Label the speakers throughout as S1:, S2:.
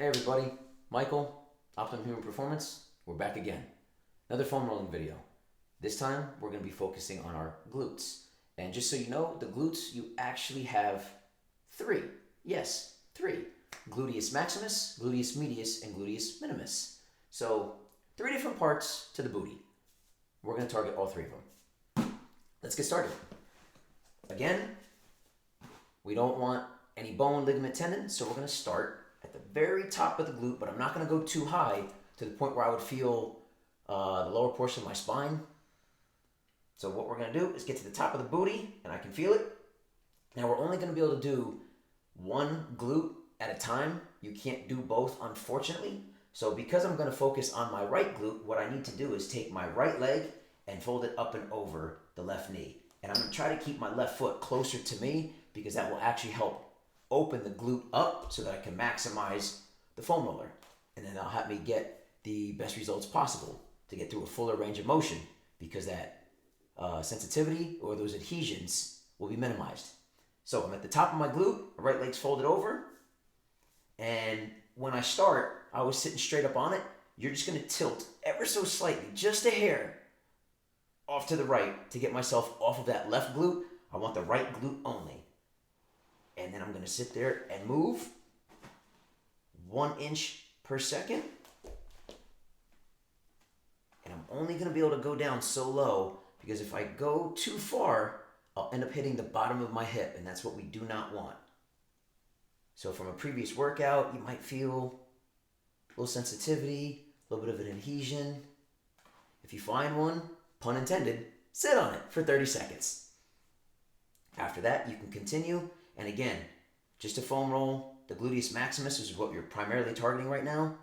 S1: Hey everybody, Michael, Optimum Human Performance. We're back again. Another foam rolling video. This time we're going to be focusing on our glutes. And just so you know, the glutes, you actually have three. Yes, three. Gluteus maximus, gluteus medius, and gluteus minimus. So, three different parts to the booty. We're going to target all three of them. Let's get started. Again, we don't want any bone, ligament, tendon, so we're going to start at the very top of the glute, but I'm not going to go too high to the point where I would feel the lower portion of my spine. So what we're going to do is get to the top of the booty, and I can feel it. Now we're only going to be able to do one glute at a time. You can't do both, unfortunately. So because I'm going to focus on my right glute, what I need to do is take my right leg and fold it up and over the left knee. And I'm going to try to keep my left foot closer to me because that will actually help open the glute up so that I can maximize the foam roller. And then that'll help me get the best results possible to get through a fuller range of motion because that sensitivity or those adhesions will be minimized. So I'm at the top of my glute, my right leg's folded over. And when I start, I was sitting straight up on it. You're just going to tilt ever so slightly, just a hair, off to the right to get myself off of that left glute. I want the right glute only. And then I'm going to sit there and move 1 inch per second. And I'm only going to be able to go down so low because if I go too far, I'll end up hitting the bottom of my hip, and that's what we do not want. So from a previous workout, you might feel a little sensitivity, a little bit of an adhesion. If you find one, pun intended, sit on it for 30 seconds. After that, you can continue. And again, just a foam roll, the gluteus maximus is what you're primarily targeting right now.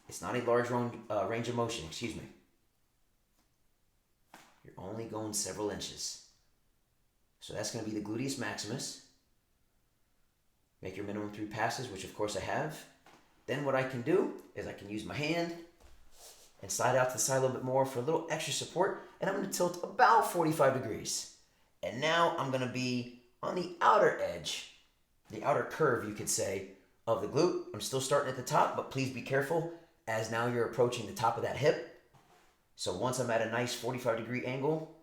S1: It's not a large range of motion, excuse me. You're only going several inches. So that's going to be the gluteus maximus. Make your minimum 3 passes, which of course I have. Then what I can do is I can use my hand and slide out to the side a little bit more for a little extra support. And I'm going to tilt about 45 degrees. And now I'm going to be on the outer edge, the outer curve, you could say, of the glute. I'm still starting at the top, but please be careful as now you're approaching the top of that hip. So once I'm at a nice 45-degree angle,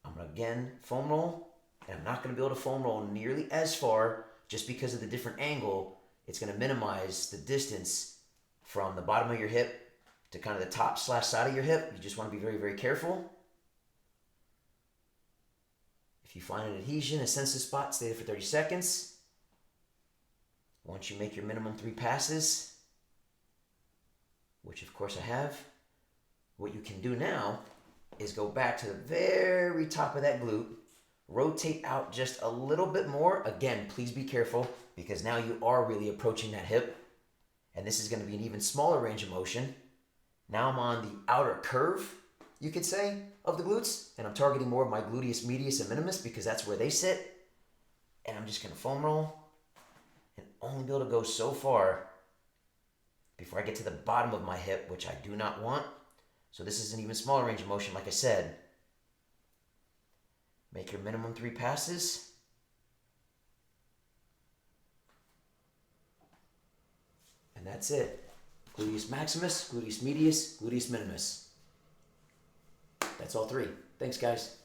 S1: I'm going to again foam roll, and I'm not going to be able to foam roll nearly as far just because of the different angle. It's going to minimize the distance from the bottom of your hip to kind of the top / side of your hip. You just want to be very, very careful. If you find an adhesion, a sensitive spot, stay there for 30 seconds. Once you make your minimum 3 passes, which of course I have, what you can do now is go back to the very top of that glute, rotate out just a little bit more. Again, please be careful because now you are really approaching that hip, and this is going to be an even smaller range of motion. Now I'm on the outer curve, you could say, of the glutes, and I'm targeting more of my gluteus medius and minimus because that's where they sit. And I'm just going to foam roll and only be able to go so far before I get to the bottom of my hip, which I do not want. So this is an even smaller range of motion, like I said. Make your minimum 3 passes. And that's it. Gluteus maximus, gluteus medius, gluteus minimus. That's all 3. Thanks, guys.